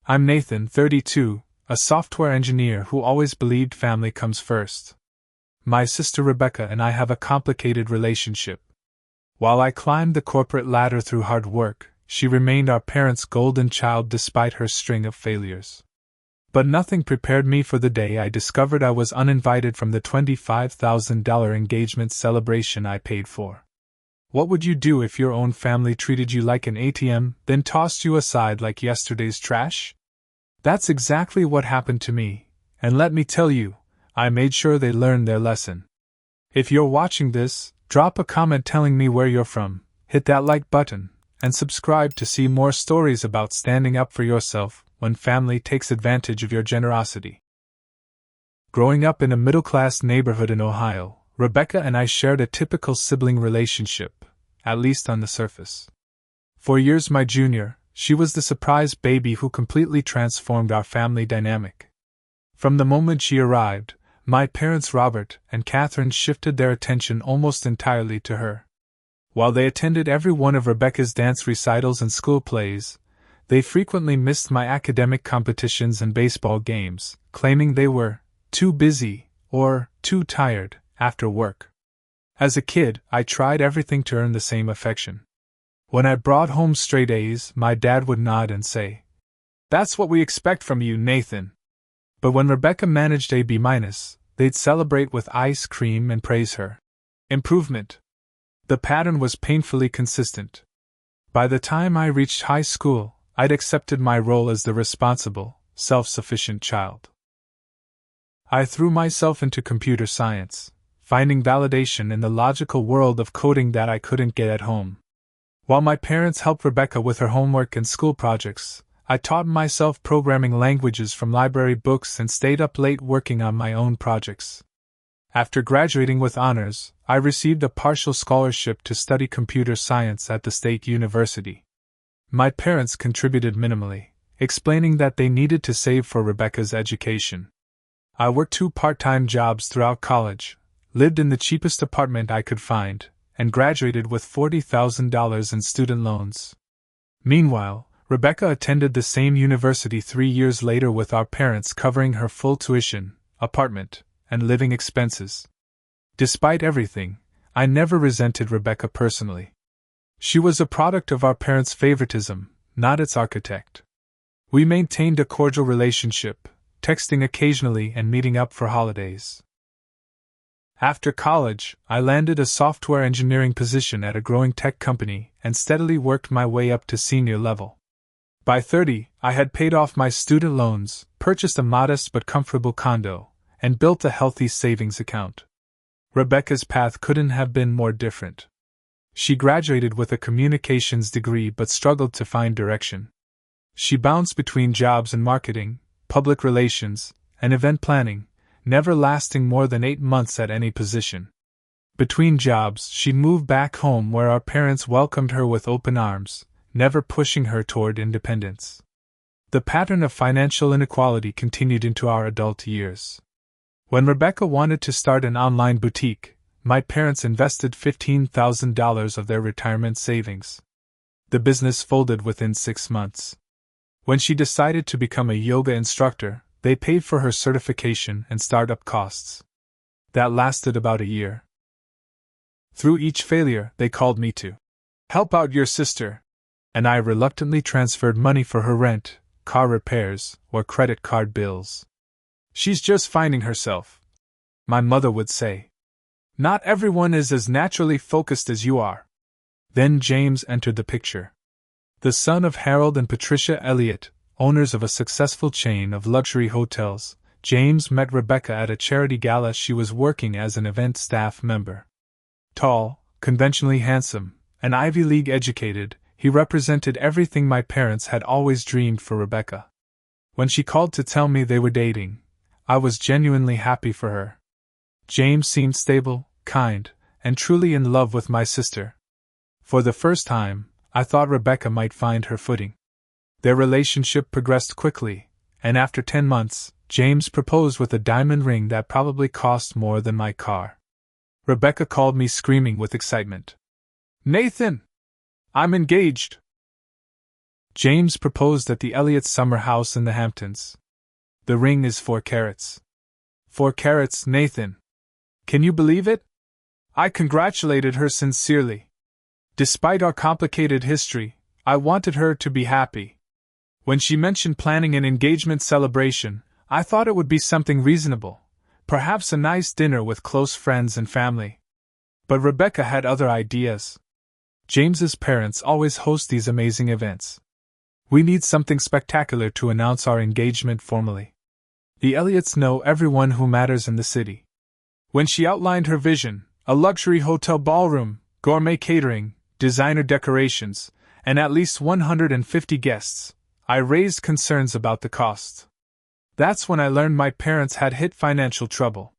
I'm Nathan, 32, a software engineer who always believed family comes first. My sister Rebecca and I have a complicated relationship. While I climbed the corporate ladder through hard work, she remained our parents' golden child despite her string of failures. But nothing prepared me for the day I discovered I was uninvited from the $25,000 engagement celebration I paid for. What would you do if your own family treated you like an ATM, then tossed you aside like yesterday's trash? That's exactly what happened to me, and let me tell you, I made sure they learned their lesson. If you're watching this, drop a comment telling me where you're from, hit that like button, and subscribe to see more stories about standing up for yourself when family takes advantage of your generosity. Growing up in a middle-class neighborhood in Ohio, Rebecca and I shared a typical sibling relationship, at least on the surface. 4 years my junior, she was the surprise baby who completely transformed our family dynamic. From the moment she arrived, my parents Robert and Catherine shifted their attention almost entirely to her. While they attended every one of Rebecca's dance recitals and school plays, they frequently missed my academic competitions and baseball games, claiming they were too busy or too tired after work. As a kid, I tried everything to earn the same affection. When I brought home straight A's, my dad would nod and say, "That's what we expect from you, Nathan." But when Rebecca managed a B-, they'd celebrate with ice cream and praise her improvement. The pattern was painfully consistent. By the time I reached high school, I'd accepted my role as the responsible, self-sufficient child. I threw myself into computer science, finding validation in the logical world of coding that I couldn't get at home. While my parents helped Rebecca with her homework and school projects, I taught myself programming languages from library books and stayed up late working on my own projects. After graduating with honors, I received a partial scholarship to study computer science at the state university. My parents contributed minimally, explaining that they needed to save for Rebecca's education. I worked 2 part-time jobs throughout college, lived in the cheapest apartment I could find, and graduated with $40,000 in student loans. Meanwhile, Rebecca attended the same university 3 years later with our parents covering her full tuition, apartment, and living expenses. Despite everything, I never resented Rebecca personally. She was a product of our parents' favoritism, not its architect. We maintained a cordial relationship, texting occasionally and meeting up for holidays. After college, I landed a software engineering position at a growing tech company and steadily worked my way up to senior level. By 30, I had paid off my student loans, purchased a modest but comfortable condo, and built a healthy savings account. Rebecca's path couldn't have been more different. She graduated with a communications degree but struggled to find direction. She bounced between jobs in marketing, public relations, and event planning, never lasting more than 8 months at any position. Between jobs, she moved back home where our parents welcomed her with open arms, never pushing her toward independence. The pattern of financial inequality continued into our adult years. When Rebecca wanted to start an online boutique, my parents invested $15,000 of their retirement savings. The business folded within 6 months. When she decided to become a yoga instructor, they paid for her certification and startup costs. That lasted about a year. Through each failure, they called me to help out your sister, and I reluctantly transferred money for her rent, car repairs, or credit card bills. "She's just finding herself," my mother would say. "Not everyone is as naturally focused as you are." Then James entered the picture. The son of Harold and Patricia Elliott, owners of a successful chain of luxury hotels, James met Rebecca at a charity gala she was working as an event staff member. Tall, conventionally handsome, and Ivy League educated, he represented everything my parents had always dreamed for Rebecca. When she called to tell me they were dating, I was genuinely happy for her. James seemed stable, kind, and truly in love with my sister. For the first time, I thought Rebecca might find her footing. Their relationship progressed quickly, and after 10 months, James proposed with a diamond ring that probably cost more than my car. Rebecca called me screaming with excitement. "Nathan! I'm engaged!" James proposed at the Elliots' summer house in the Hamptons. The ring is 4 carats. 4 carats, Nathan. Can you believe it? I congratulated her sincerely. Despite our complicated history, I wanted her to be happy. When she mentioned planning an engagement celebration, I thought it would be something reasonable, perhaps a nice dinner with close friends and family. But Rebecca had other ideas. James's parents always host these amazing events. We need something spectacular to announce our engagement formally. The Elliots know everyone who matters in the city. When she outlined her vision, a luxury hotel ballroom, gourmet catering, designer decorations, and at least 150 guests, I raised concerns about the cost. That's when I learned my parents had hit financial trouble.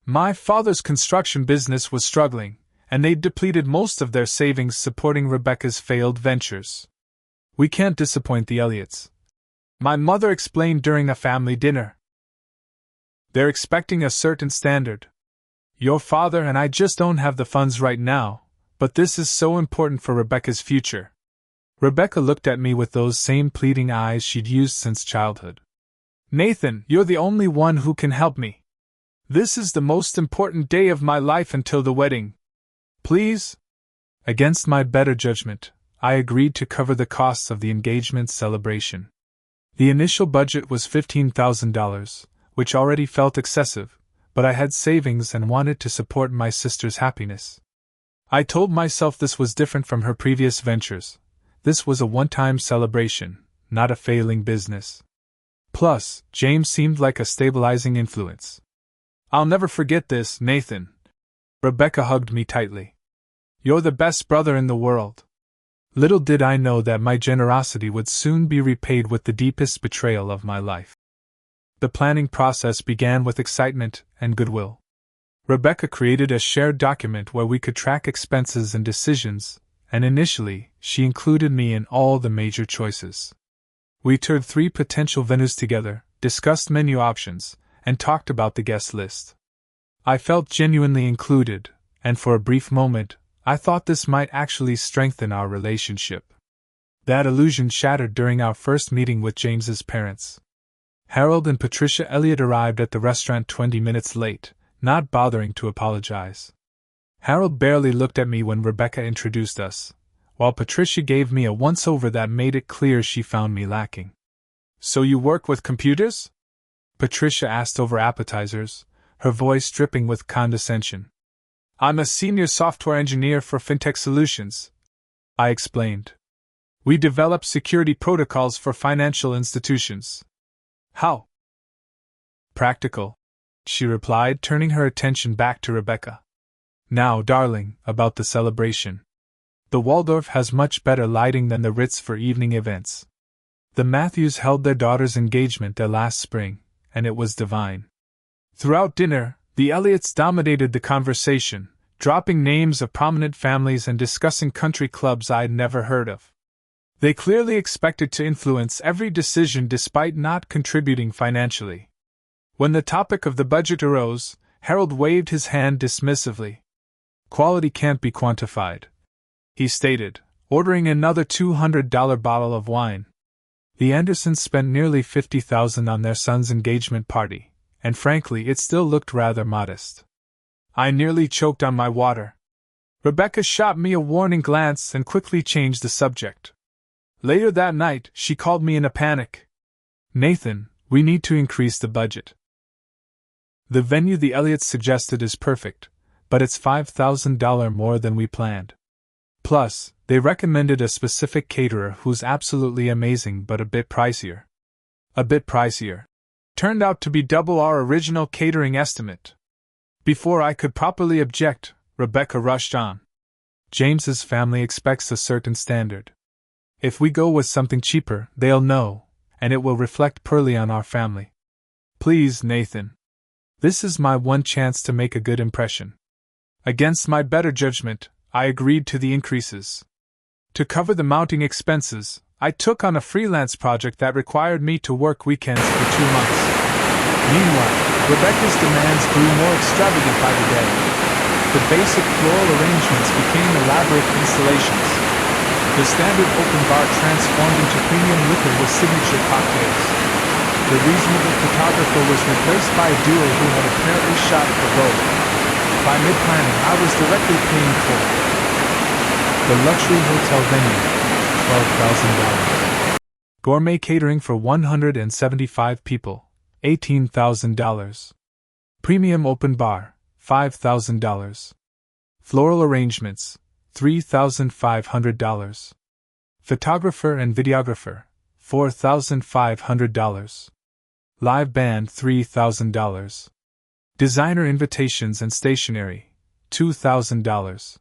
My father's construction business was struggling, and they'd depleted most of their savings supporting Rebecca's failed ventures. We can't disappoint the Elliots, my mother explained during a family dinner. They're expecting a certain standard. Your father and I just don't have the funds right now, but this is so important for Rebecca's future. Rebecca looked at me with those same pleading eyes she'd used since childhood. Nathan, you're the only one who can help me. This is the most important day of my life until the wedding. Please? Against my better judgment, I agreed to cover the costs of the engagement celebration. The initial budget was $15,000, which already felt excessive, but I had savings and wanted to support my sister's happiness. I told myself this was different from her previous ventures. This was a one-time celebration, not a failing business. Plus, James seemed like a stabilizing influence. I'll never forget this, Nathan. Rebecca hugged me tightly. You're the best brother in the world. Little did I know that my generosity would soon be repaid with the deepest betrayal of my life. The planning process began with excitement and goodwill. Rebecca created a shared document where we could track expenses and decisions, and initially, she included me in all the major choices. We toured 3 potential venues together, discussed menu options, and talked about the guest list. I felt genuinely included, and for a brief moment, I thought this might actually strengthen our relationship. That illusion shattered during our first meeting with James's parents. Harold and Patricia Elliott arrived at the restaurant 20 minutes late, not bothering to apologize. Harold barely looked at me when Rebecca introduced us, while Patricia gave me a once-over that made it clear she found me lacking. So you work with computers? Patricia asked over appetizers, her voice dripping with condescension. I'm a senior software engineer for fintech solutions, I explained. We develop security protocols for financial institutions. How? Practical, she replied, turning her attention back to Rebecca. Now, darling, about the celebration. The Waldorf has much better lighting than the Ritz for evening events. The Matthews held their daughter's engagement there last spring, and it was divine. Throughout dinner, the Elliots dominated the conversation, dropping names of prominent families and discussing country clubs I'd never heard of. They clearly expected to influence every decision despite not contributing financially. When the topic of the budget arose, Harold waved his hand dismissively. Quality can't be quantified, he stated, ordering another $200 bottle of wine. The Andersons spent nearly $50,000 on their son's engagement party, and frankly it still looked rather modest. I nearly choked on my water. Rebecca shot me a warning glance and quickly changed the subject. Later that night, she called me in a panic. Nathan, we need to increase the budget. The venue the Elliots suggested is perfect, but it's $5,000 more than we planned. Plus, they recommended a specific caterer who's absolutely amazing but a bit pricier. A bit pricier. Turned out to be double our original catering estimate. Before I could properly object, Rebecca rushed on. James's family expects a certain standard. If we go with something cheaper, they'll know, and it will reflect poorly on our family. Please, Nathan. This is my one chance to make a good impression. Against my better judgment, I agreed to the increases. To cover the mounting expenses, I took on a freelance project that required me to work weekends for 2 months. Meanwhile, Rebecca's demands grew more extravagant by the day. The basic floral arrangements became elaborate installations. The standard open bar transformed into premium liquor with signature cocktails. The reasonable photographer was replaced by a duo who had apparently shot for both. By mid-planning, I was directly paying for the luxury hotel venue, $12,000. Gourmet catering for 175 people, $18,000. Premium open bar, $5,000. Floral arrangements, $3,500. Photographer and videographer, $4,500. Live band, $3,000. Designer invitations and stationery, $2,000.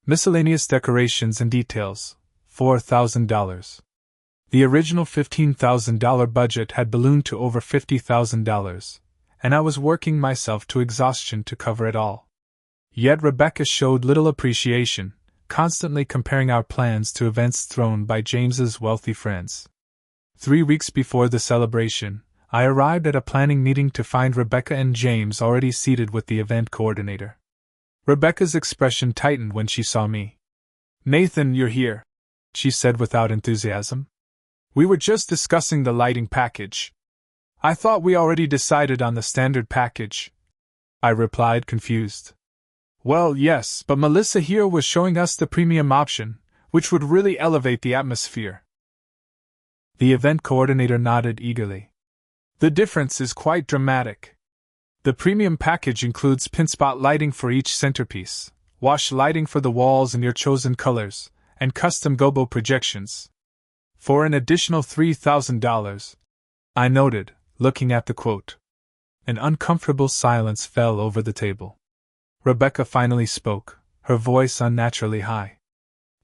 Miscellaneous decorations and details, $4,000. The original $15,000 budget had ballooned to over $50,000, and I was working myself to exhaustion to cover it all. Yet Rebecca showed little appreciation, constantly comparing our plans to events thrown by James's wealthy friends. 3 weeks before the celebration, I arrived at a planning meeting to find Rebecca and James already seated with the event coordinator. Rebecca's expression tightened when she saw me. "Nathan, you're here," she said without enthusiasm. "We were just discussing the lighting package." "I thought we already decided on the standard package," I replied, confused. "Well, yes, but Melissa here was showing us the premium option, which would really elevate the atmosphere." The event coordinator nodded eagerly. "The difference is quite dramatic. The premium package includes pin-spot lighting for each centerpiece, wash lighting for the walls in your chosen colors, and custom gobo projections. For an additional $3,000, I noted, looking at the quote. An uncomfortable silence fell over the table. Rebecca finally spoke, her voice unnaturally high.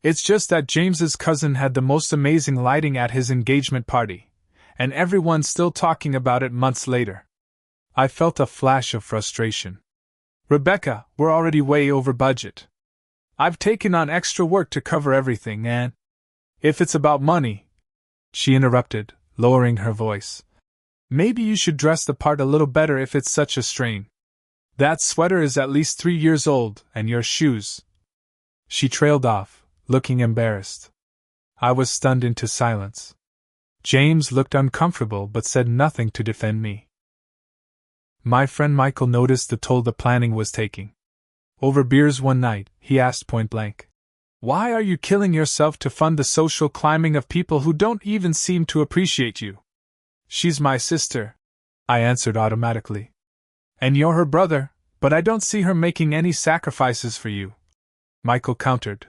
"It's just that James's cousin had the most amazing lighting at his engagement party, and everyone's still talking about it months later." I felt a flash of frustration. "Rebecca, we're already way over budget. I've taken on extra work to cover everything, and if it's about money," she interrupted, lowering her voice, "maybe you should dress the part a little better if it's such a strain. That sweater is at least 3 years old, and your shoes." She trailed off, looking embarrassed. I was stunned into silence. James looked uncomfortable but said nothing to defend me. My friend Michael noticed the toll the planning was taking. Over beers one night, he asked point blank, "Why are you killing yourself to fund the social climbing of people who don't even seem to appreciate you?" "She's my sister," I answered automatically. "And you're her brother, but I don't see her making any sacrifices for you," Michael countered.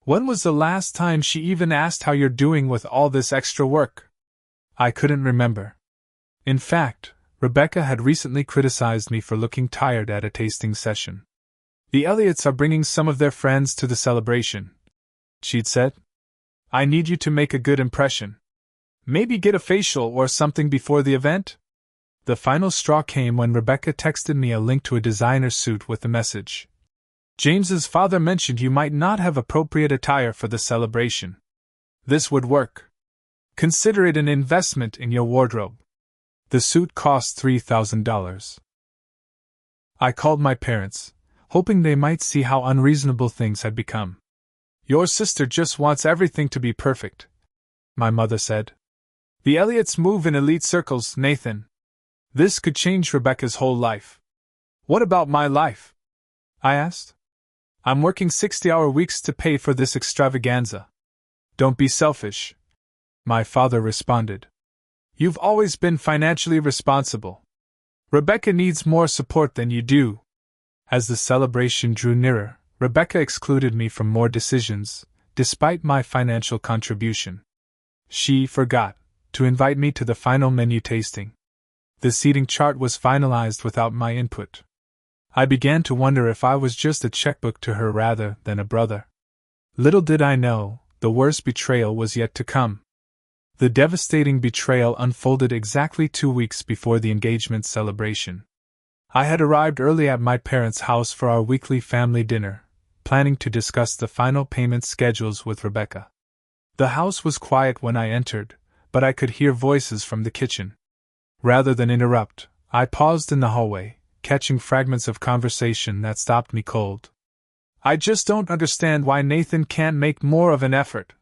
"When was the last time she even asked how you're doing with all this extra work?" I couldn't remember. In fact, Rebecca had recently criticized me for looking tired at a tasting session. "The Elliots are bringing some of their friends to the celebration," she'd said. "I need you to make a good impression. Maybe get a facial or something before the event?" The final straw came when Rebecca texted me a link to a designer suit with the message, "James's father mentioned you might not have appropriate attire for the celebration. This would work. Consider it an investment in your wardrobe." The suit cost $3,000. I called my parents, hoping they might see how unreasonable things had become. "Your sister just wants everything to be perfect," my mother said. "The Elliots move in elite circles, Nathan. This could change Rebecca's whole life." "What about my life?" I asked. "I'm working 60-hour weeks to pay for this extravaganza." "Don't be selfish," my father responded. "You've always been financially responsible. Rebecca needs more support than you do." As the celebration drew nearer, Rebecca excluded me from more decisions, despite my financial contribution. She forgot to invite me to the final menu tasting. The seating chart was finalized without my input. I began to wonder if I was just a checkbook to her rather than a brother. Little did I know, the worst betrayal was yet to come. The devastating betrayal unfolded exactly 2 weeks before the engagement celebration. I had arrived early at my parents' house for our weekly family dinner, planning to discuss the final payment schedules with Rebecca. The house was quiet when I entered, but I could hear voices from the kitchen. Rather than interrupt, I paused in the hallway, catching fragments of conversation that stopped me cold. "I just don't understand why Nathan can't make more of an effort,"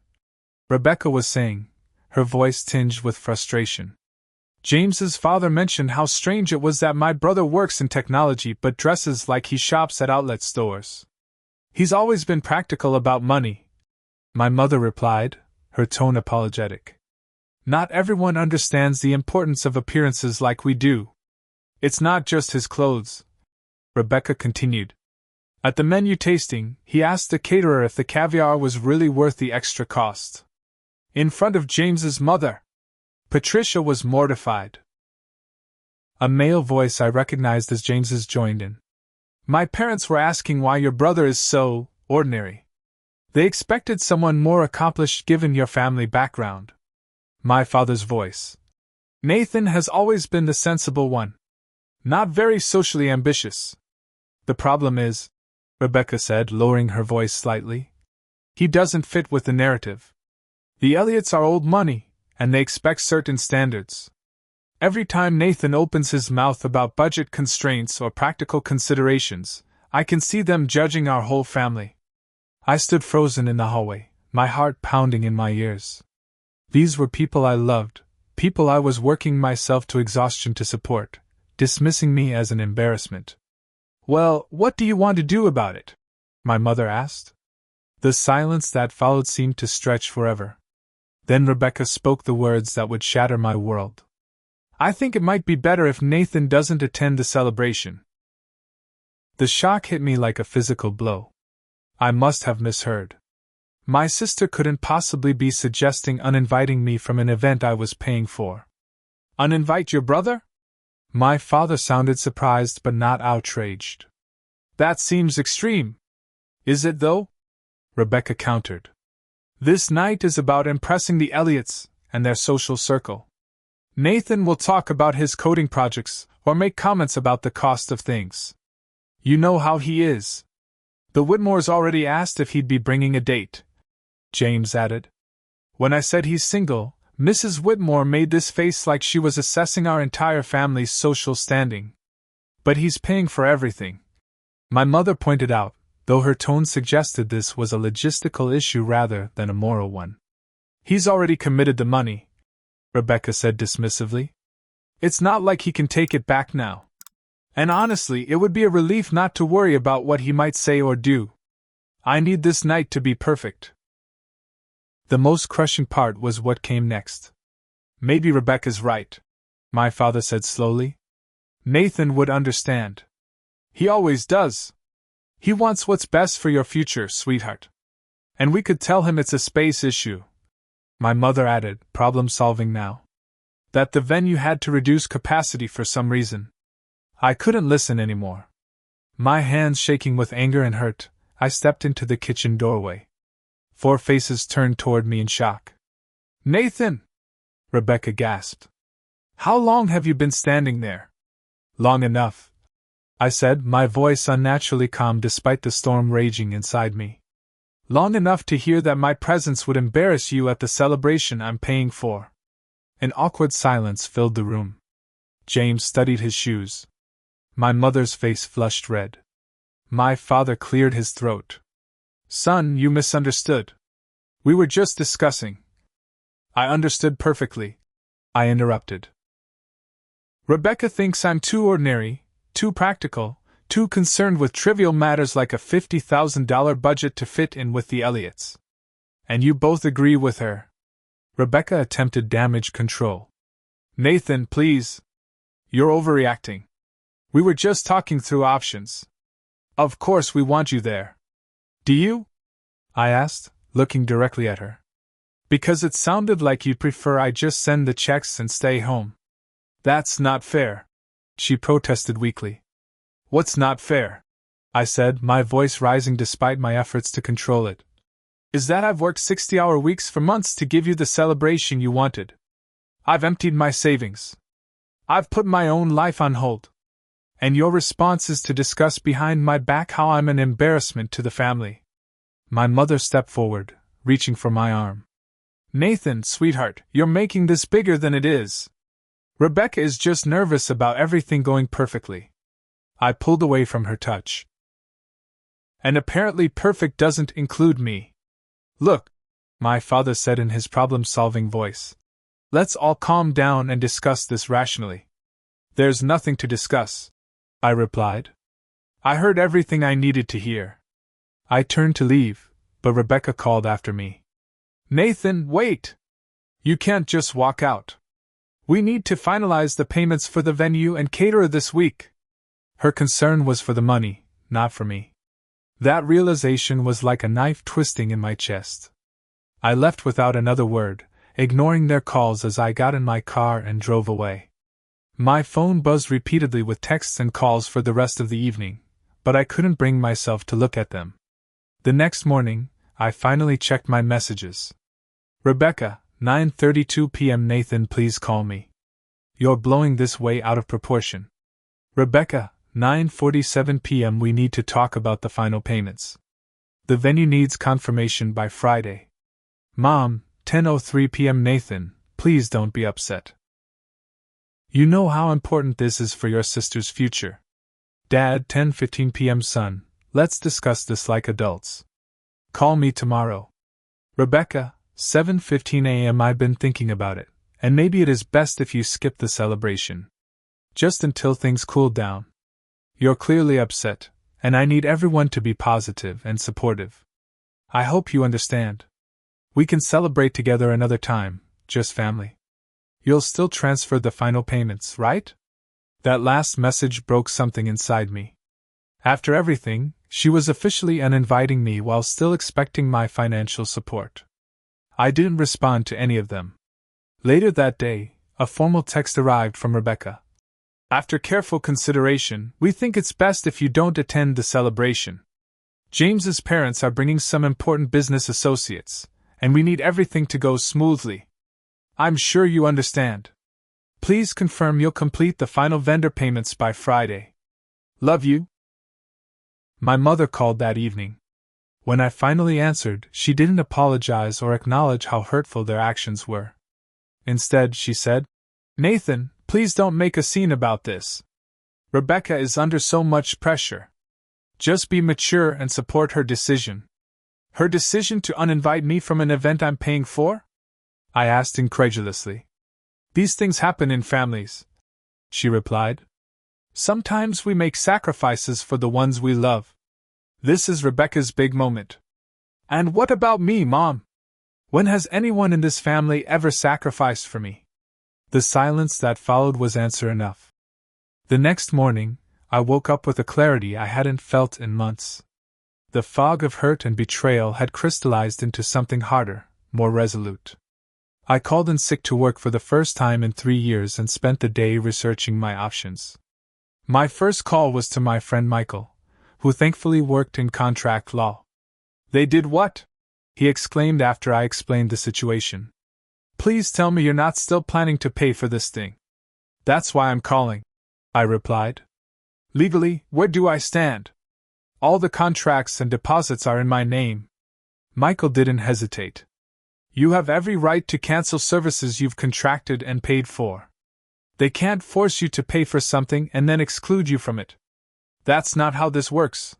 Rebecca was saying, her voice tinged with frustration. James's father mentioned how strange it was that my brother works in technology but dresses like he shops at outlet stores. He's always been practical about money, my mother replied, her tone apologetic. Not everyone understands the importance of appearances like we do. It's not just his clothes, Rebecca continued. At the menu tasting, he asked the caterer if the caviar was really worth the extra cost. In front of James's mother. Patricia was mortified. A male voice I recognized as James's joined in. My parents were asking why your brother is so ordinary. They expected someone more accomplished given your family background. My father's voice. Nathan has always been the sensible one. Not very socially ambitious. The problem is, Rebecca said, lowering her voice slightly, he doesn't fit with the narrative. The Elliots are old money, and they expect certain standards. Every time Nathan opens his mouth about budget constraints or practical considerations, I can see them judging our whole family. I stood frozen in the hallway, my heart pounding in my ears. These were people I loved, people I was working myself to exhaustion to support, dismissing me as an embarrassment. Well, what do you want to do about it? My mother asked. The silence that followed seemed to stretch forever. Then Rebecca spoke the words that would shatter my world. I think it might be better if Nathan doesn't attend the celebration. The shock hit me like a physical blow. I must have misheard. My sister couldn't possibly be suggesting uninviting me from an event I was paying for. Uninvite your brother? My father sounded surprised but not outraged. That seems extreme. Is it though? Rebecca countered. This night is about impressing the Elliots and their social circle. Nathan will talk about his coding projects or make comments about the cost of things. You know how he is. The Whitmores already asked if he'd be bringing a date, James added. When I said he's single, Mrs. Whitmore made this face like she was assessing our entire family's social standing. But he's paying for everything, my mother pointed out, though her tone suggested this was a logistical issue rather than a moral one. He's already committed the money, Rebecca said dismissively. It's not like he can take it back now. And honestly, it would be a relief not to worry about what he might say or do. I need this night to be perfect. The most crushing part was what came next. Maybe Rebecca's right, my father said slowly. Nathan would understand. He always does. He wants what's best for your future, sweetheart. And we could tell him it's a space issue, my mother added, problem-solving now. That the venue had to reduce capacity for some reason. I couldn't listen anymore. My hands shaking with anger and hurt, I stepped into the kitchen doorway. 4 faces turned toward me in shock. Nathan! Rebecca gasped. How long have you been standing there? Long enough, I said, my voice unnaturally calm despite the storm raging inside me. Long enough to hear that my presence would embarrass you at the celebration I'm paying for. An awkward silence filled the room. James studied his shoes. My mother's face flushed red. My father cleared his throat. Son, you misunderstood. We were just discussing. I understood perfectly, I interrupted. Rebecca thinks I'm too ordinary, too practical, too concerned with trivial matters like a $50,000 budget to fit in with the Elliots. And you both agree with her. Rebecca attempted damage control. Nathan, please. You're overreacting. We were just talking through options. Of course we want you there. Do you? I asked, looking directly at her. Because it sounded like you'd prefer I just send the checks and stay home. That's not fair, she protested weakly. What's not fair? I said, my voice rising despite my efforts to control it. Is that I've worked 60-hour weeks for months to give you the celebration you wanted. I've emptied my savings. I've put my own life on hold. And your response is to discuss behind my back how I'm an embarrassment to the family. My mother stepped forward, reaching for my arm. Nathan, sweetheart, you're making this bigger than it is. Rebecca is just nervous about everything going perfectly. I pulled away from her touch. And apparently perfect doesn't include me. Look, my father said in his problem-solving voice. Let's all calm down and discuss this rationally. There's nothing to discuss, I replied. I heard everything I needed to hear. I turned to leave, but Rebecca called after me. Nathan, wait! You can't just walk out. We need to finalize the payments for the venue and caterer this week. Her concern was for the money, not for me. That realization was like a knife twisting in my chest. I left without another word, ignoring their calls as I got in my car and drove away. My phone buzzed repeatedly with texts and calls for the rest of the evening, but I couldn't bring myself to look at them. The next morning, I finally checked my messages. Rebecca, 9:32 p.m. Nathan, please call me. You're blowing this way out of proportion. Rebecca, 9:47 p.m. We need to talk about the final payments. The venue needs confirmation by Friday. Mom, 10:03 p.m. Nathan, please don't be upset. You know how important this is for your sister's future. Dad, 10:15 p.m. Son, let's discuss this like adults. Call me tomorrow. Rebecca, 7:15 a.m. I've been thinking about it, and maybe it is best if you skip the celebration. Just until things cool down. You're clearly upset, and I need everyone to be positive and supportive. I hope you understand. We can celebrate together another time, just family. You'll still transfer the final payments, right? That last message broke something inside me. After everything, she was officially uninviting me while still expecting my financial support. I didn't respond to any of them. Later that day, a formal text arrived from Rebecca. After careful consideration, we think it's best if you don't attend the celebration. James's parents are bringing some important business associates, and we need everything to go smoothly. I'm sure you understand. Please confirm you'll complete the final vendor payments by Friday. Love you. My mother called that evening. When I finally answered, she didn't apologize or acknowledge how hurtful their actions were. Instead, she said, Nathan, please don't make a scene about this. Rebecca is under so much pressure. Just be mature and support her decision. Her decision to uninvite me from an event I'm paying for? I asked incredulously. These things happen in families, she replied. Sometimes we make sacrifices for the ones we love. This is Rebecca's big moment. And what about me, Mom? When has anyone in this family ever sacrificed for me? The silence that followed was answer enough. The next morning, I woke up with a clarity I hadn't felt in months. The fog of hurt and betrayal had crystallized into something harder, more resolute. I called in sick to work for the first time in 3 years and spent the day researching my options. My first call was to my friend Michael, who thankfully worked in contract law. They did what? He exclaimed after I explained the situation. Please tell me you're not still planning to pay for this thing. That's why I'm calling, I replied. Legally, where do I stand? All the contracts and deposits are in my name. Michael didn't hesitate. You have every right to cancel services you've contracted and paid for. They can't force you to pay for something and then exclude you from it. That's not how this works.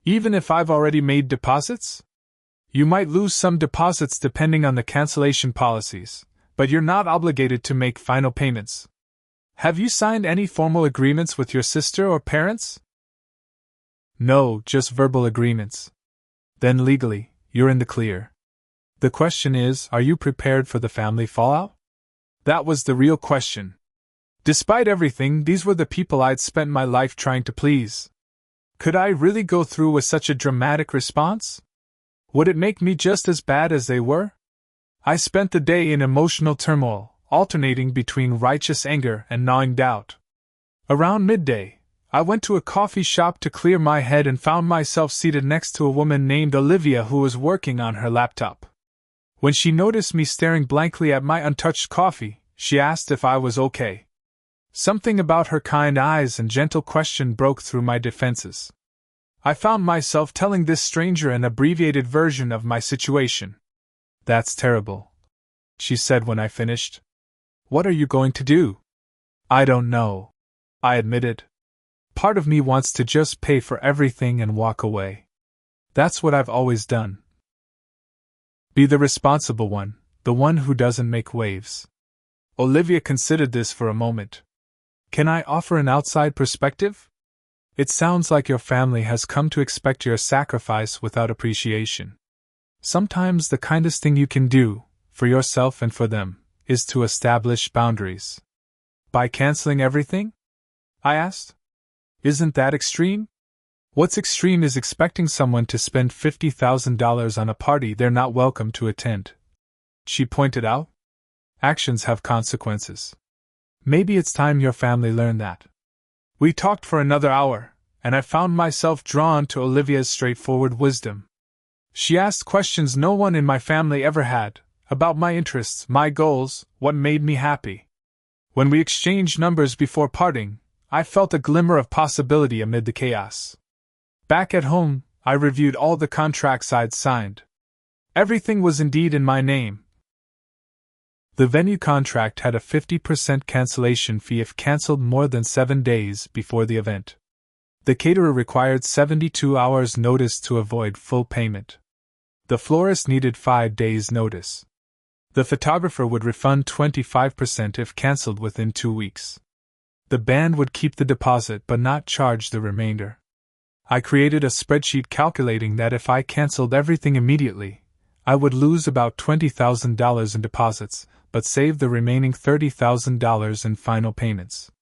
Even if I've already made deposits? You might lose some deposits depending on the cancellation policies, but you're not obligated to make final payments. Have you signed any formal agreements with your sister or parents? No, just verbal agreements. Then legally, you're in the clear. The question is, are you prepared for the family fallout? That was the real question. Despite everything, these were the people I'd spent my life trying to please. Could I really go through with such a dramatic response? Would it make me just as bad as they were? I spent the day in emotional turmoil, alternating between righteous anger and gnawing doubt. Around midday, I went to a coffee shop to clear my head and found myself seated next to a woman named Olivia who was working on her laptop. When she noticed me staring blankly at my untouched coffee, she asked if I was okay. Something about her kind eyes and gentle question broke through my defenses. I found myself telling this stranger an abbreviated version of my situation. That's terrible, she said when I finished. What are you going to do? I don't know, I admitted. Part of me wants to just pay for everything and walk away. That's what I've always done. Be the responsible one, the one who doesn't make waves. Olivia considered this for a moment. Can I offer an outside perspective? It sounds like your family has come to expect your sacrifice without appreciation. Sometimes the kindest thing you can do, for yourself and for them, is to establish boundaries. By canceling everything? I asked. Isn't that extreme? What's extreme is expecting someone to spend $50,000 on a party they're not welcome to attend. She pointed out. Actions have consequences. Maybe it's time your family learned that. We talked for another hour, and I found myself drawn to Olivia's straightforward wisdom. She asked questions no one in my family ever had, about my interests, my goals, what made me happy. When we exchanged numbers before parting, I felt a glimmer of possibility amid the chaos. Back at home, I reviewed all the contracts I'd signed. Everything was indeed in my name. The venue contract had a 50% cancellation fee if cancelled more than 7 days before the event. The caterer required 72 hours notice to avoid full payment. The florist needed 5 days notice. The photographer would refund 25% if cancelled within 2 weeks. The band would keep the deposit but not charge the remainder. I created a spreadsheet calculating that if I cancelled everything immediately, I would lose about $20,000 in deposits, but save the remaining $30,000 in final payments.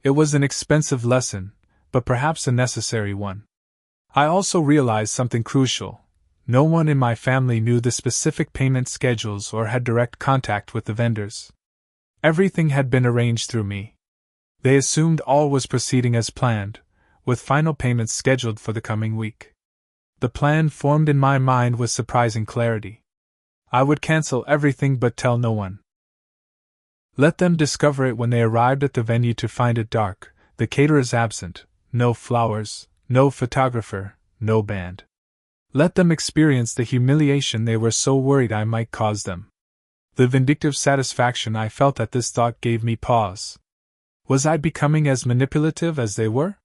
It was an expensive lesson, but perhaps a necessary one. I also realized something crucial. No one in my family knew the specific payment schedules or had direct contact with the vendors. Everything had been arranged through me. They assumed all was proceeding as planned, with final payments scheduled for the coming week. The plan formed in my mind with surprising clarity. I would cancel everything but tell no one. Let them discover it when they arrived at the venue to find it dark, the caterers absent, no flowers, no photographer, no band. Let them experience the humiliation they were so worried I might cause them. The vindictive satisfaction I felt at this thought gave me pause. Was I becoming as manipulative as they were?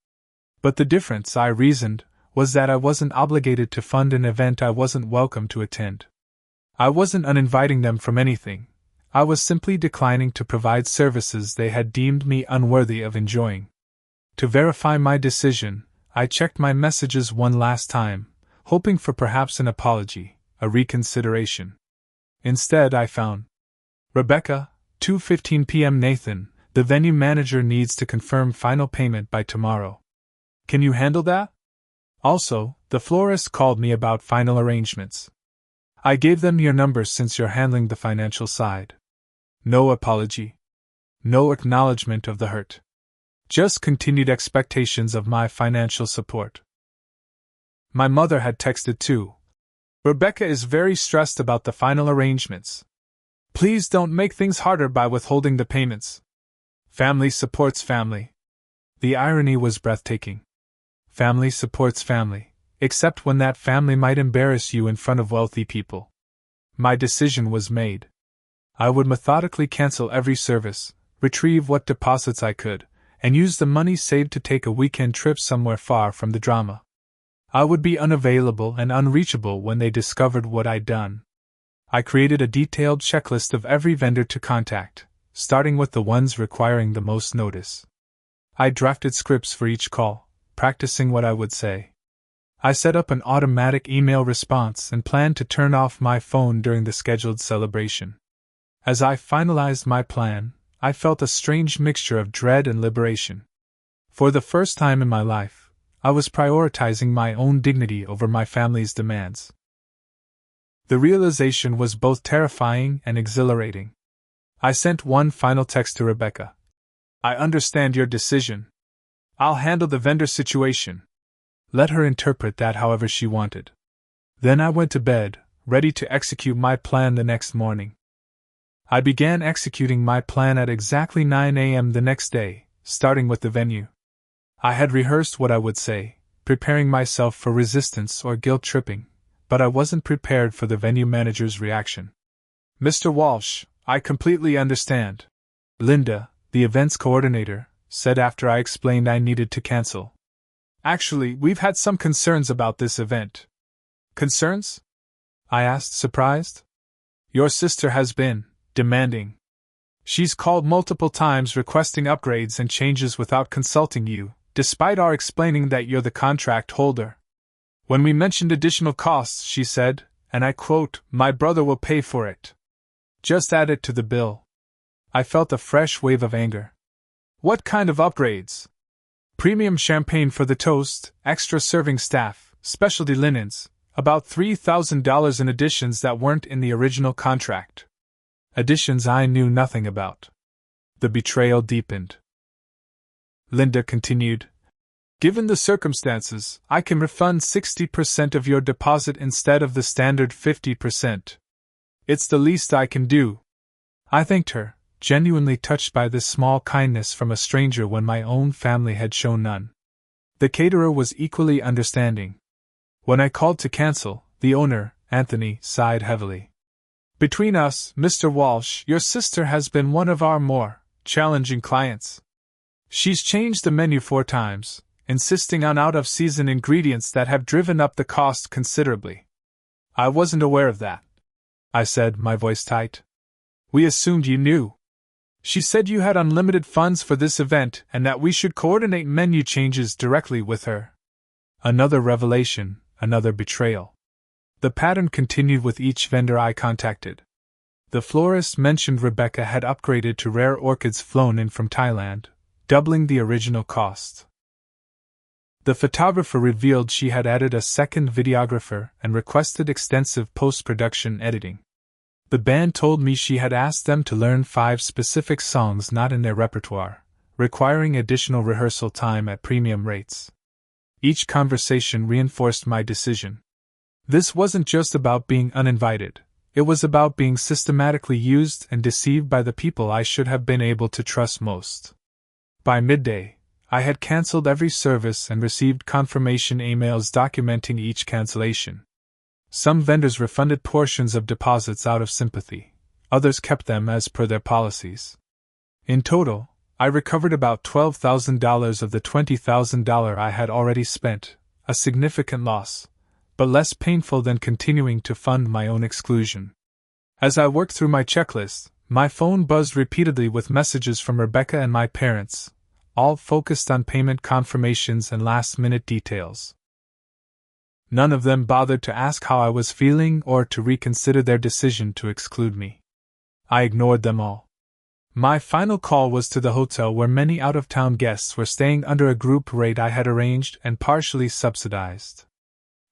But the difference, I reasoned, was that I wasn't obligated to fund an event I wasn't welcome to attend. I wasn't uninviting them from anything. I was simply declining to provide services they had deemed me unworthy of enjoying. To verify my decision, I checked my messages one last time, hoping for perhaps an apology, a reconsideration. Instead, I found Rebecca, 2:15 p.m. Nathan, the venue manager needs to confirm final payment by tomorrow. Can you handle that? Also, the florist called me about final arrangements. I gave them your number since you're handling the financial side. No apology. No acknowledgement of the hurt. Just continued expectations of my financial support. My mother had texted too. Rebecca is very stressed about the final arrangements. Please don't make things harder by withholding the payments. Family supports family. The irony was breathtaking. Family supports family, except when that family might embarrass you in front of wealthy people. My decision was made. I would methodically cancel every service, retrieve what deposits I could, and use the money saved to take a weekend trip somewhere far from the drama. I would be unavailable and unreachable when they discovered what I'd done. I created a detailed checklist of every vendor to contact, starting with the ones requiring the most notice. I drafted scripts for each call, practicing what I would say. I set up an automatic email response and planned to turn off my phone during the scheduled celebration. As I finalized my plan, I felt a strange mixture of dread and liberation. For the first time in my life, I was prioritizing my own dignity over my family's demands. The realization was both terrifying and exhilarating. I sent one final text to Rebecca. I understand your decision. I'll handle the vendor situation. Let her interpret that however she wanted. Then I went to bed, ready to execute my plan the next morning. I began executing my plan at exactly 9 a.m. the next day, starting with the venue. I had rehearsed what I would say, preparing myself for resistance or guilt-tripping, but I wasn't prepared for the venue manager's reaction. Mr. Walsh, I completely understand. Linda, the events coordinator, said after I explained I needed to cancel. Actually, we've had some concerns about this event. Concerns? I asked, surprised. Your sister has been demanding. She's called multiple times requesting upgrades and changes without consulting you, despite our explaining that you're the contract holder. When we mentioned additional costs, she said, and I quote, "My brother will pay for it. Just add it to the bill." I felt a fresh wave of anger. What kind of upgrades? Premium champagne for the toast, extra serving staff, specialty linens, about $3,000 in additions that weren't in the original contract. Additions I knew nothing about. The betrayal deepened. Linda continued, "Given the circumstances, I can refund 60% of your deposit instead of the standard 50%. It's the least I can do." I thanked her, genuinely touched by this small kindness from a stranger when my own family had shown none. The caterer was equally understanding. When I called to cancel, the owner, Anthony, sighed heavily. "Between us, Mr. Walsh, your sister has been one of our more challenging clients. She's changed the menu 4 times, insisting on out-of-season ingredients that have driven up the cost considerably." "I wasn't aware of that," I said, my voice tight. "We assumed you knew. She said you had unlimited funds for this event and that we should coordinate menu changes directly with her." Another revelation, another betrayal. The pattern continued with each vendor I contacted. The florist mentioned Rebecca had upgraded to rare orchids flown in from Thailand, doubling the original cost. The photographer revealed she had added a second videographer and requested extensive post-production editing. The band told me she had asked them to learn 5 specific songs not in their repertoire, requiring additional rehearsal time at premium rates. Each conversation reinforced my decision. This wasn't just about being uninvited, it was about being systematically used and deceived by the people I should have been able to trust most. By midday, I had cancelled every service and received confirmation emails documenting each cancellation. Some vendors refunded portions of deposits out of sympathy, others kept them as per their policies. In total, I recovered about $12,000 of the $20,000 I had already spent, a significant loss, but less painful than continuing to fund my own exclusion. As I worked through my checklist, my phone buzzed repeatedly with messages from Rebecca and my parents, all focused on payment confirmations and last-minute details. None of them bothered to ask how I was feeling or to reconsider their decision to exclude me. I ignored them all. My final call was to the hotel where many out-of-town guests were staying under a group rate I had arranged and partially subsidized.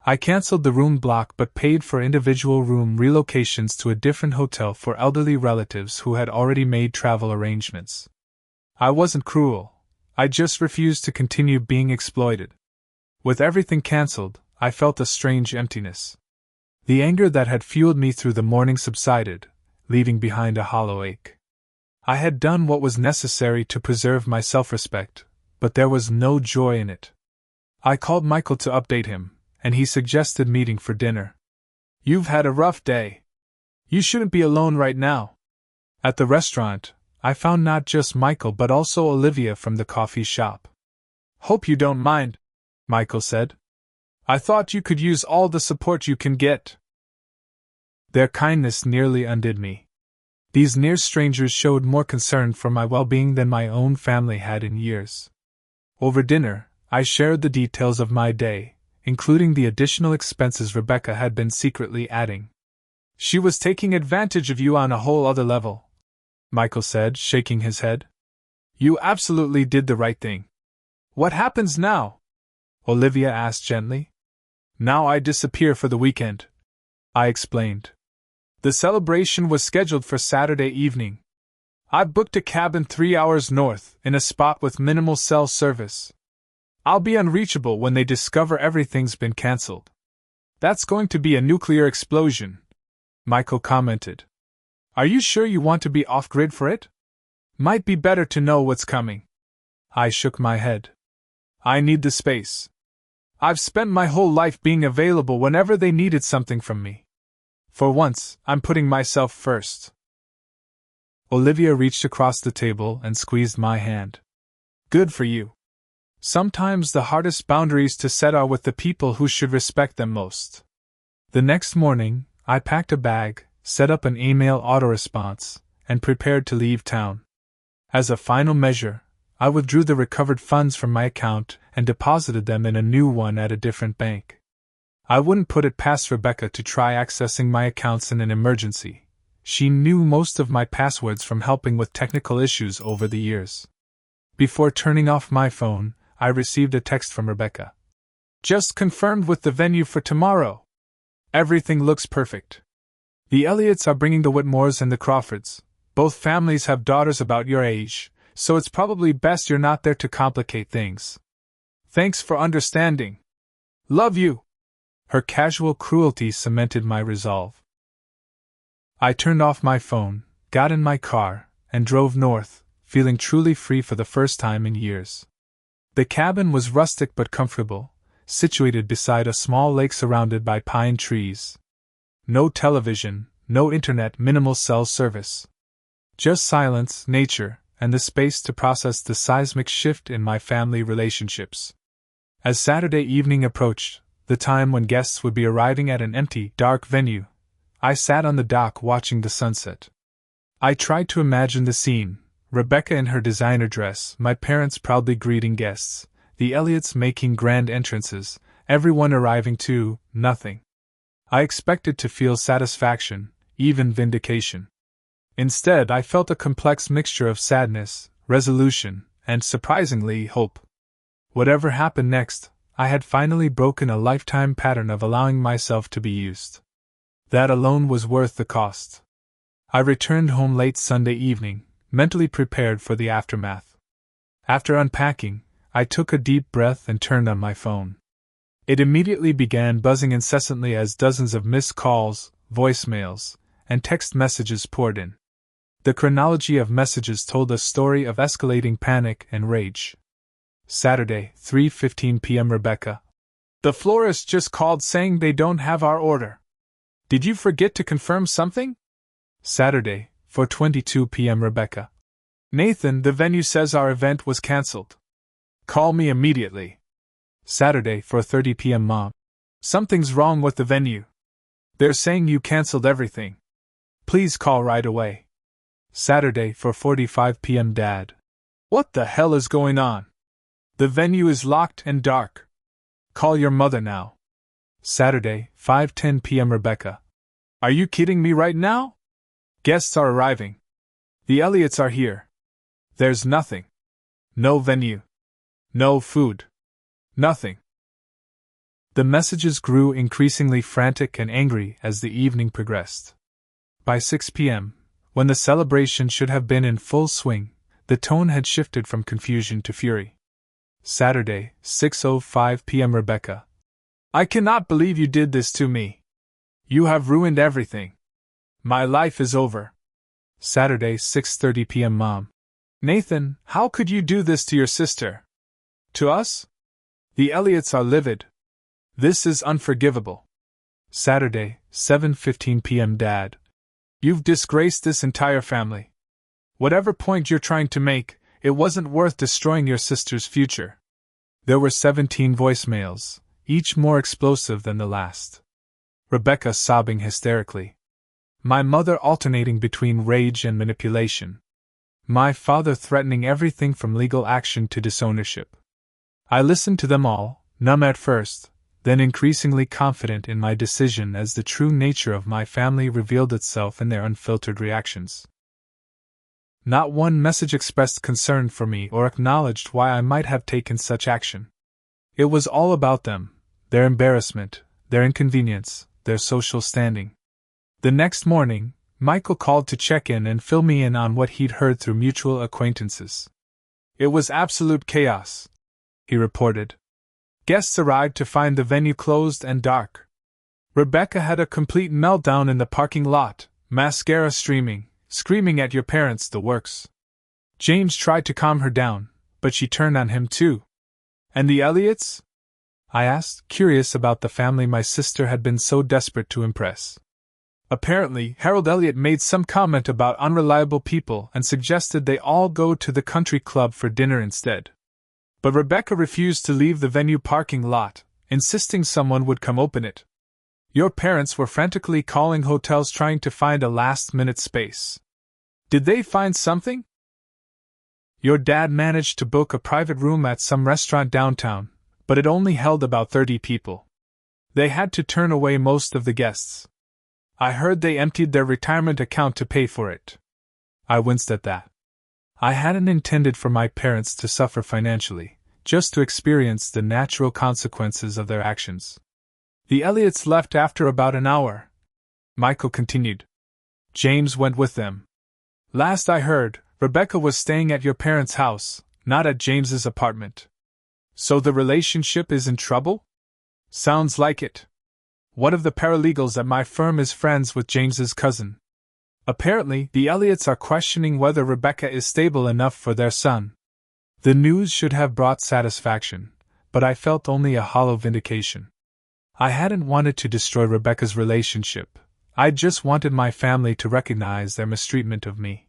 I canceled the room block but paid for individual room relocations to a different hotel for elderly relatives who had already made travel arrangements. I wasn't cruel, I just refused to continue being exploited. With everything canceled, I felt a strange emptiness. The anger that had fueled me through the morning subsided, leaving behind a hollow ache. I had done what was necessary to preserve my self-respect, but there was no joy in it. I called Michael to update him, and he suggested meeting for dinner. "You've had a rough day. You shouldn't be alone right now." At the restaurant, I found not just Michael but also Olivia from the coffee shop. "Hope you don't mind," Michael said. "I thought you could use all the support you can get." Their kindness nearly undid me. These near strangers showed more concern for my well-being than my own family had in years. Over dinner, I shared the details of my day, including the additional expenses Rebecca had been secretly adding. "She was taking advantage of you on a whole other level," Michael said, shaking his head. "You absolutely did the right thing." "What happens now?" Olivia asked gently. "Now I disappear for the weekend," I explained. "The celebration was scheduled for Saturday evening. I've booked a cabin 3 hours north, in a spot with minimal cell service. I'll be unreachable when they discover everything's been cancelled." "That's going to be a nuclear explosion," Michael commented. "Are you sure you want to be off-grid for it? Might be better to know what's coming." I shook my head. "I need the space. I've spent my whole life being available whenever they needed something from me. For once, I'm putting myself first." Olivia reached across the table and squeezed my hand. "Good for you. Sometimes the hardest boundaries to set are with the people who should respect them most." The next morning, I packed a bag, set up an email autoresponse, and prepared to leave town. As a final measure, I withdrew the recovered funds from my account and deposited them in a new one at a different bank. I wouldn't put it past Rebecca to try accessing my accounts in an emergency. She knew most of my passwords from helping with technical issues over the years. Before turning off my phone, I received a text from Rebecca. Just confirmed with the venue for tomorrow. Everything looks perfect. The Elliots are bringing the Whitmores and the Crawfords. Both families have daughters about your age, so it's probably best you're not there to complicate things. Thanks for understanding. Love you. Her casual cruelty cemented my resolve. I turned off my phone, got in my car, and drove north, feeling truly free for the first time in years. The cabin was rustic but comfortable, situated beside a small lake surrounded by pine trees. No television, no internet, minimal cell service. Just silence, nature, and the space to process the seismic shift in my family relationships. As Saturday evening approached, the time when guests would be arriving at an empty, dark venue, I sat on the dock watching the sunset. I tried to imagine the scene: Rebecca in her designer dress, my parents proudly greeting guests, the Elliots making grand entrances, everyone arriving to nothing. I expected to feel satisfaction, even vindication. Instead, I felt a complex mixture of sadness, resolution, and, surprisingly, hope. Whatever happened next, I had finally broken a lifetime pattern of allowing myself to be used. That alone was worth the cost. I returned home late Sunday evening, mentally prepared for the aftermath. After unpacking, I took a deep breath and turned on my phone. It immediately began buzzing incessantly as dozens of missed calls, voicemails, and text messages poured in. The chronology of messages told a story of escalating panic and rage. Saturday, 3:15 p.m. Rebecca. The florist just called saying they don't have our order. Did you forget to confirm something? Saturday, 4:22 p.m. Rebecca. Nathan, the venue says our event was cancelled. Call me immediately. Saturday, 4:30 p.m. Mom. Something's wrong with the venue. They're saying you cancelled everything. Please call right away. Saturday, 4:45 p.m. Dad. What the hell is going on? The venue is locked and dark. Call your mother now. Saturday, 5:10 p.m. Rebecca. Are you kidding me right now? Guests are arriving. The Elliots are here. There's nothing. No venue. No food. Nothing. The messages grew increasingly frantic and angry as the evening progressed. By 6 p.m., when the celebration should have been in full swing, the tone had shifted from confusion to fury. Saturday, 6:05 p.m. Rebecca. I cannot believe you did this to me. You have ruined everything. My life is over. Saturday, 6:30 p.m. Mom. Nathan, how could you do this to your sister? To us? The Elliots are livid. This is unforgivable. Saturday, 7:15 p.m. Dad. You've disgraced this entire family. Whatever point you're trying to make, it wasn't worth destroying your sister's future. There were 17 voicemails, each more explosive than the last. Rebecca sobbing hysterically. My mother alternating between rage and manipulation. My father threatening everything from legal action to disownership. I listened to them all, numb at first, then increasingly confident in my decision as the true nature of my family revealed itself in their unfiltered reactions. Not one message expressed concern for me or acknowledged why I might have taken such action. It was all about them, their embarrassment, their inconvenience, their social standing. The next morning, Michael called to check in and fill me in on what he'd heard through mutual acquaintances. It was absolute chaos, he reported. Guests arrived to find the venue closed and dark. Rebecca had a complete meltdown in the parking lot, mascara streaming, screaming at your parents, the works. James tried to calm her down, but she turned on him too. And the Elliots? I asked, curious about the family my sister had been so desperate to impress. Apparently, Harold Elliott made some comment about unreliable people and suggested they all go to the country club for dinner instead. But Rebecca refused to leave the venue parking lot, insisting someone would come open it. Your parents were frantically calling hotels trying to find a last-minute space. Did they find something? Your dad managed to book a private room at some restaurant downtown, but it only held about 30 people. They had to turn away most of the guests. I heard they emptied their retirement account to pay for it. I winced at that. I hadn't intended for my parents to suffer financially, just to experience the natural consequences of their actions. The Elliots left after about an hour. Michael continued. James went with them. Last I heard, Rebecca was staying at your parents' house, not at James's apartment. So the relationship is in trouble? Sounds like it. One of the paralegals at my firm is friends with James's cousin. Apparently, the Elliots are questioning whether Rebecca is stable enough for their son. The news should have brought satisfaction, but I felt only a hollow vindication. I hadn't wanted to destroy Rebecca's relationship. I just wanted my family to recognize their mistreatment of me.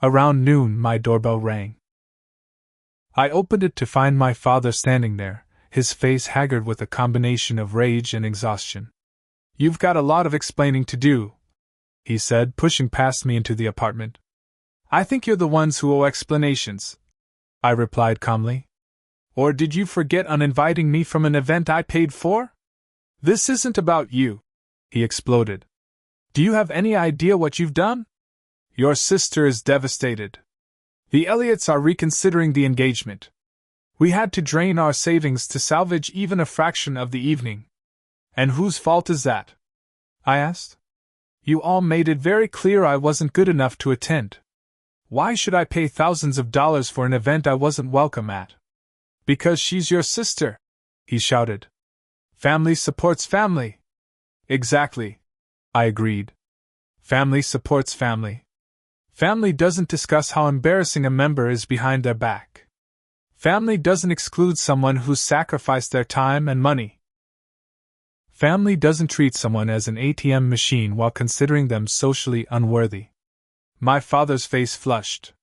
Around noon, my doorbell rang. I opened it to find my father standing there, his face haggard with a combination of rage and exhaustion. You've got a lot of explaining to do, he said, pushing past me into the apartment. I think you're the ones who owe explanations, I replied calmly. Or did you forget uninviting me from an event I paid for? This isn't about you, he exploded. Do you have any idea what you've done? Your sister is devastated. The Elliots are reconsidering the engagement. We had to drain our savings to salvage even a fraction of the evening. And whose fault is that? I asked. You all made it very clear I wasn't good enough to attend. Why should I pay thousands of dollars for an event I wasn't welcome at? Because she's your sister, he shouted. Family supports family. Exactly, I agreed. Family supports family. Family doesn't discuss how embarrassing a member is behind their back. Family doesn't exclude someone who's sacrificed their time and money. Family doesn't treat someone as an ATM machine while considering them socially unworthy. My father's face flushed.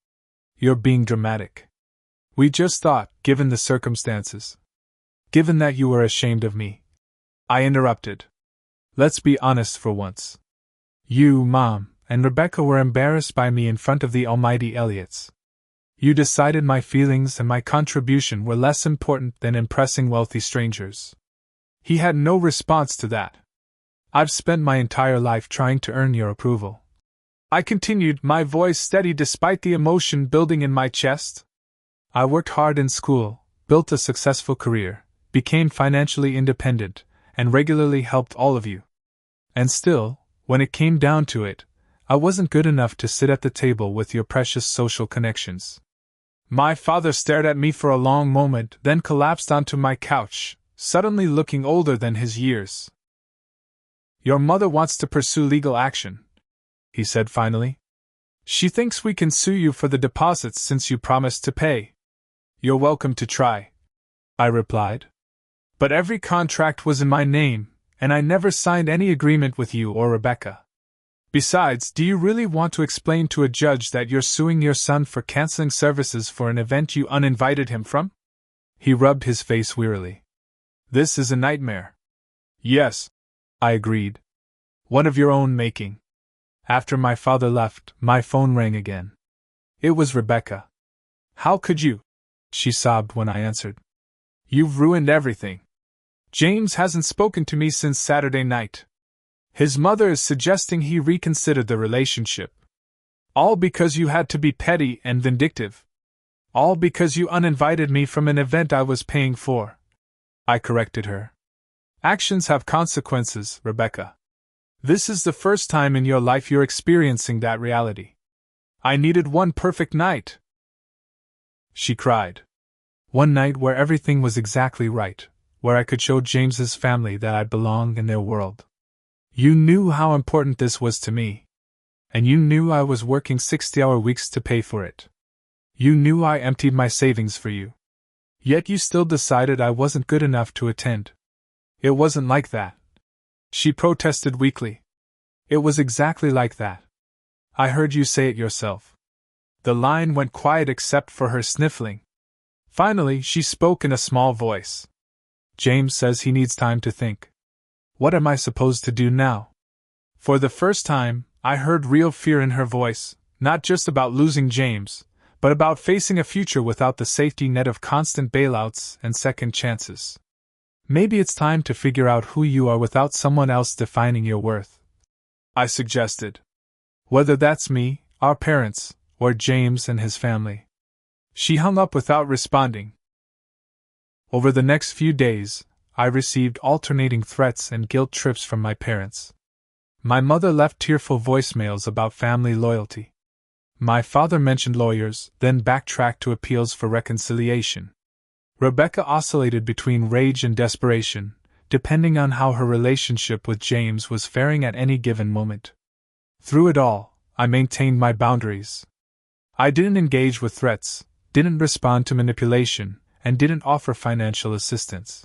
You're being dramatic. We just thought, given the circumstances. Given that you were ashamed of me. I interrupted. Let's be honest for once. You, Mom, and Rebecca were embarrassed by me in front of the almighty Elliots. You decided my feelings and my contribution were less important than impressing wealthy strangers. He had no response to that. I've spent my entire life trying to earn your approval. I continued, my voice steady despite the emotion building in my chest. I worked hard in school, built a successful career, became financially independent, and regularly helped all of you. And still, when it came down to it, I wasn't good enough to sit at the table with your precious social connections. My father stared at me for a long moment, then collapsed onto my couch, suddenly looking older than his years. Your mother wants to pursue legal action, he said finally. She thinks we can sue you for the deposits since you promised to pay. You're welcome to try, I replied. But every contract was in my name, and I never signed any agreement with you or Rebecca. Besides, do you really want to explain to a judge that you're suing your son for canceling services for an event you uninvited him from? He rubbed his face wearily. This is a nightmare. Yes, I agreed. One of your own making. After my father left, my phone rang again. It was Rebecca. How could you? She sobbed when I answered. You've ruined everything. James hasn't spoken to me since Saturday night. His mother is suggesting he reconsider the relationship. All because you had to be petty and vindictive. All because you uninvited me from an event I was paying for. I corrected her. Actions have consequences, Rebecca. This is the first time in your life you're experiencing that reality. I needed one perfect night. She cried. One night where everything was exactly right, where I could show James's family that I belonged in their world. You knew how important this was to me. And you knew I was working 60-hour weeks to pay for it. You knew I emptied my savings for you. Yet you still decided I wasn't good enough to attend. It wasn't like that. She protested weakly. It was exactly like that. I heard you say it yourself. The line went quiet except for her sniffling. Finally, she spoke in a small voice. James says he needs time to think. What am I supposed to do now? For the first time, I heard real fear in her voice, not just about losing James, but about facing a future without the safety net of constant bailouts and second chances. Maybe it's time to figure out who you are without someone else defining your worth, I suggested. Whether that's me, our parents, or James and his family. She hung up without responding. Over the next few days, I received alternating threats and guilt trips from my parents. My mother left tearful voicemails about family loyalty. My father mentioned lawyers, then backtracked to appeals for reconciliation. Rebecca oscillated between rage and desperation, depending on how her relationship with James was faring at any given moment. Through it all, I maintained my boundaries. I didn't engage with threats, didn't respond to manipulation, and didn't offer financial assistance.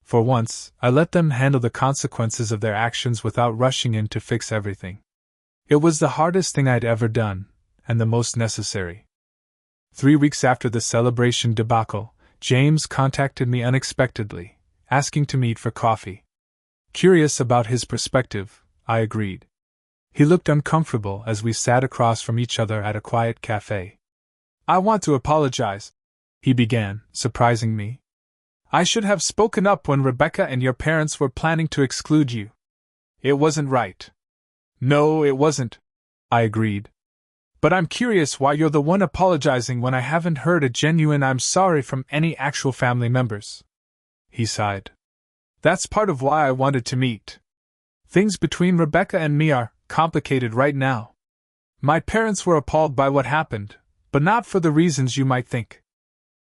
For once, I let them handle the consequences of their actions without rushing in to fix everything. It was the hardest thing I'd ever done, and the most necessary. 3 weeks after the celebration debacle, James contacted me unexpectedly, asking to meet for coffee. Curious about his perspective, I agreed. He looked uncomfortable as we sat across from each other at a quiet cafe. I want to apologize, he began, surprising me. I should have spoken up when Rebecca and your parents were planning to exclude you. It wasn't right. No, it wasn't, I agreed. But I'm curious why you're the one apologizing when I haven't heard a genuine I'm sorry from any actual family members. He sighed. That's part of why I wanted to meet. Things between Rebecca and me are complicated right now. My parents were appalled by what happened, but not for the reasons you might think.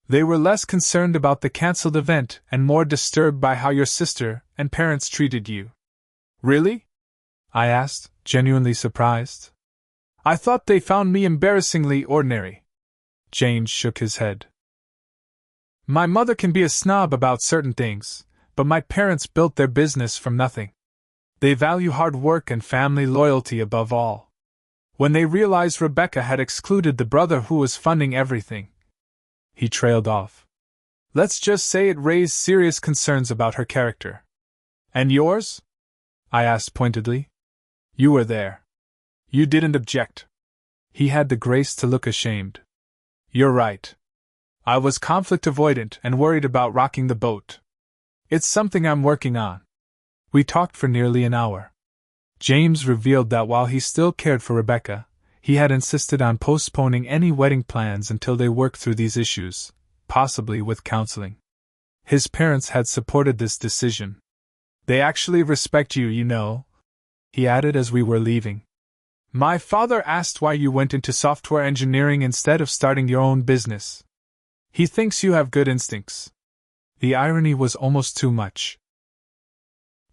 They were less concerned about the cancelled event and more disturbed by how your sister and parents treated you. Really? I asked, genuinely surprised. I thought they found me embarrassingly ordinary. James shook his head. My mother can be a snob about certain things, but my parents built their business from nothing. They value hard work and family loyalty above all. When they realized Rebecca had excluded the brother who was funding everything, he trailed off. Let's just say it raised serious concerns about her character. And yours? I asked pointedly. You were there. You didn't object. He had the grace to look ashamed. You're right. I was conflict avoidant and worried about rocking the boat. It's something I'm working on. We talked for nearly an hour. James revealed that while he still cared for Rebecca, he had insisted on postponing any wedding plans until they worked through these issues, possibly with counseling. His parents had supported this decision. They actually respect you, you know, he added as we were leaving. My father asked why you went into software engineering instead of starting your own business. He thinks you have good instincts. The irony was almost too much.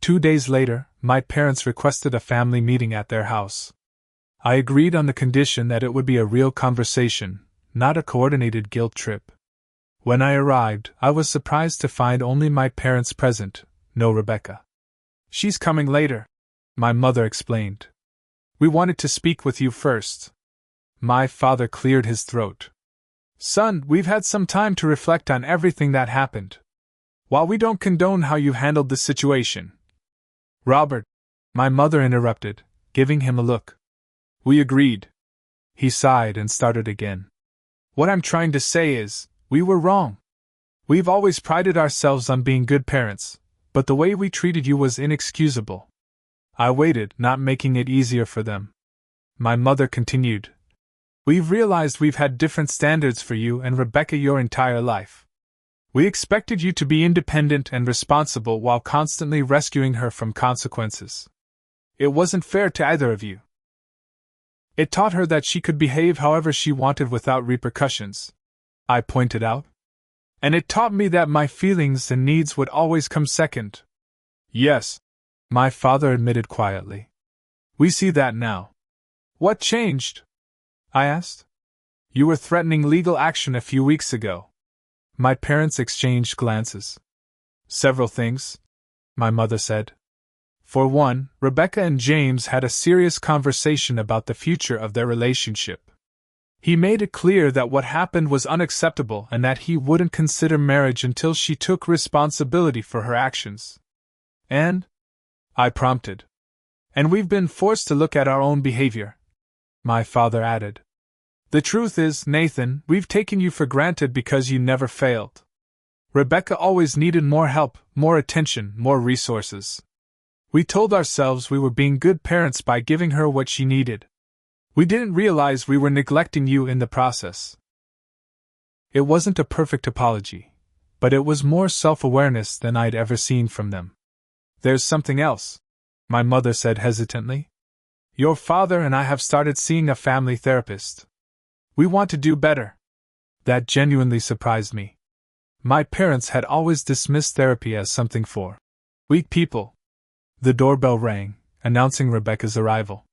2 days later, my parents requested a family meeting at their house. I agreed on the condition that it would be a real conversation, not a coordinated guilt trip. When I arrived, I was surprised to find only my parents present, no Rebecca. She's coming later, my mother explained. We wanted to speak with you first. My father cleared his throat. Son, we've had some time to reflect on everything that happened. While we don't condone how you handled the situation. Robert, my mother interrupted, giving him a look. We agreed. He sighed and started again. What I'm trying to say is, we were wrong. We've always prided ourselves on being good parents, but the way we treated you was inexcusable. I waited, not making it easier for them. My mother continued. We've realized we've had different standards for you and Rebecca your entire life. We expected you to be independent and responsible while constantly rescuing her from consequences. It wasn't fair to either of you. It taught her that she could behave however she wanted without repercussions, I pointed out. And it taught me that my feelings and needs would always come second. Yes, my father admitted quietly. We see that now. What changed? I asked. You were threatening legal action a few weeks ago. My parents exchanged glances. Several things, my mother said. For one, Rebecca and James had a serious conversation about the future of their relationship. He made it clear that what happened was unacceptable and that he wouldn't consider marriage until she took responsibility for her actions. And I prompted. And we've been forced to look at our own behavior, my father added. The truth is, Nathan, we've taken you for granted because you never failed. Rebecca always needed more help, more attention, more resources. We told ourselves we were being good parents by giving her what she needed. We didn't realize we were neglecting you in the process. It wasn't a perfect apology, but it was more self-awareness than I'd ever seen from them. There's something else, my mother said hesitantly. Your father and I have started seeing a family therapist. We want to do better. That genuinely surprised me. My parents had always dismissed therapy as something for weak people. The doorbell rang, announcing Rebecca's arrival.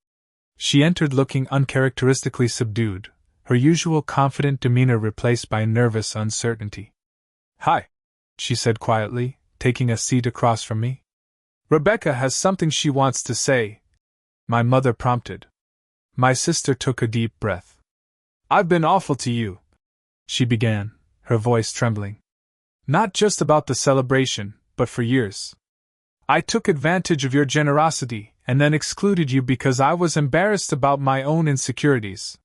She entered looking uncharacteristically subdued, her usual confident demeanor replaced by nervous uncertainty. Hi, she said quietly, taking a seat across from me. Rebecca has something she wants to say, my mother prompted. My sister took a deep breath. I've been awful to you, she began, her voice trembling. Not just about the celebration, but for years. I took advantage of your generosity and then excluded you because I was embarrassed about my own insecurities.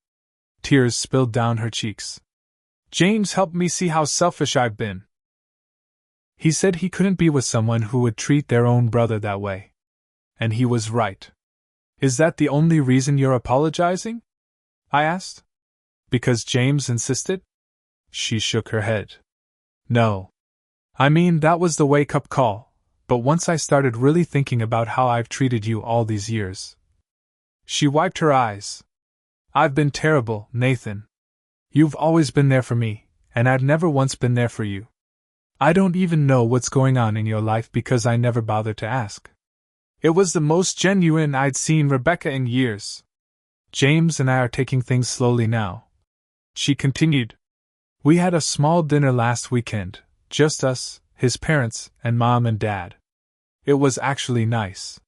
Tears spilled down her cheeks. James helped me see how selfish I've been. He said he couldn't be with someone who would treat their own brother that way. And he was right. Is that the only reason you're apologizing? I asked. Because James insisted? She shook her head. No. I mean, that was the wake-up call, but once I started really thinking about how I've treated you all these years. She wiped her eyes. I've been terrible, Nathan. You've always been there for me, and I've never once been there for you. I don't even know what's going on in your life because I never bothered to ask. It was the most genuine I'd seen Rebecca in years. James and I are taking things slowly now. She continued. We had a small dinner last weekend, just us, his parents, and Mom and Dad. It was actually nice.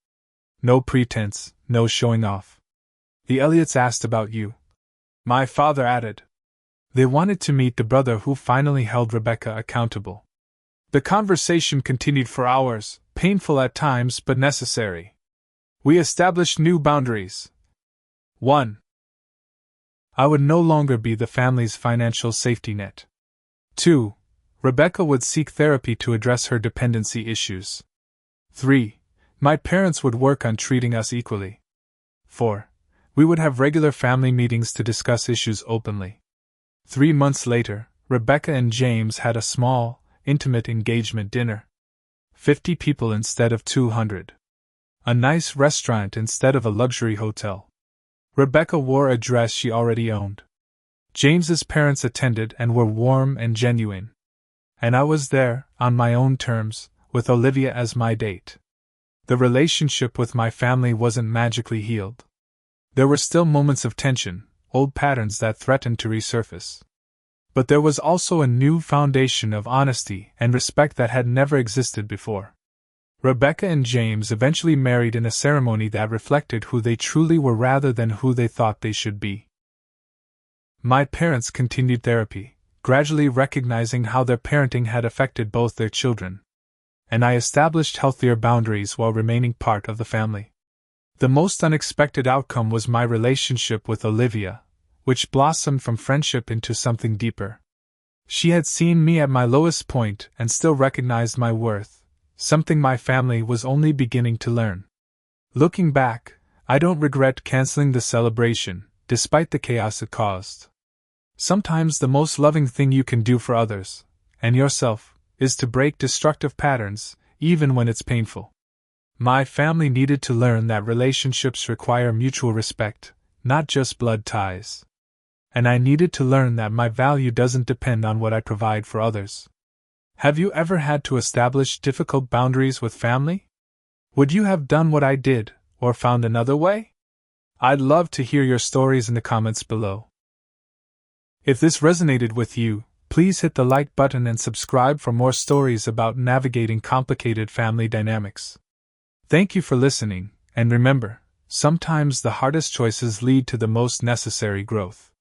No pretense, no showing off. The Elliots asked about you. My father added. They wanted to meet the brother who finally held Rebecca accountable. The conversation continued for hours, painful at times but necessary. We established new boundaries. 1. I would no longer be the family's financial safety net. 2. Rebecca would seek therapy to address her dependency issues. 3. My parents would work on treating us equally. 4. We would have regular family meetings to discuss issues openly. 3 months later, Rebecca and James had a small, intimate engagement dinner. 50 people instead of 200. A nice restaurant instead of a luxury hotel. Rebecca wore a dress she already owned. James's parents attended and were warm and genuine. And I was there, on my own terms, with Olivia as my date. The relationship with my family wasn't magically healed. There were still moments of tension, old patterns that threatened to resurface. But there was also a new foundation of honesty and respect that had never existed before. Rebecca and James eventually married in a ceremony that reflected who they truly were rather than who they thought they should be. My parents continued therapy, gradually recognizing how their parenting had affected both their children. And I established healthier boundaries while remaining part of the family. The most unexpected outcome was my relationship with Olivia, which blossomed from friendship into something deeper. She had seen me at my lowest point and still recognized my worth, something my family was only beginning to learn. Looking back, I don't regret canceling the celebration, despite the chaos it caused. Sometimes the most loving thing you can do for others, and yourself, is to break destructive patterns, even when it's painful. My family needed to learn that relationships require mutual respect, not just blood ties. And I needed to learn that my value doesn't depend on what I provide for others. Have you ever had to establish difficult boundaries with family? Would you have done what I did, or found another way? I'd love to hear your stories in the comments below. If this resonated with you, please hit the like button and subscribe for more stories about navigating complicated family dynamics. Thank you for listening, and remember, sometimes the hardest choices lead to the most necessary growth.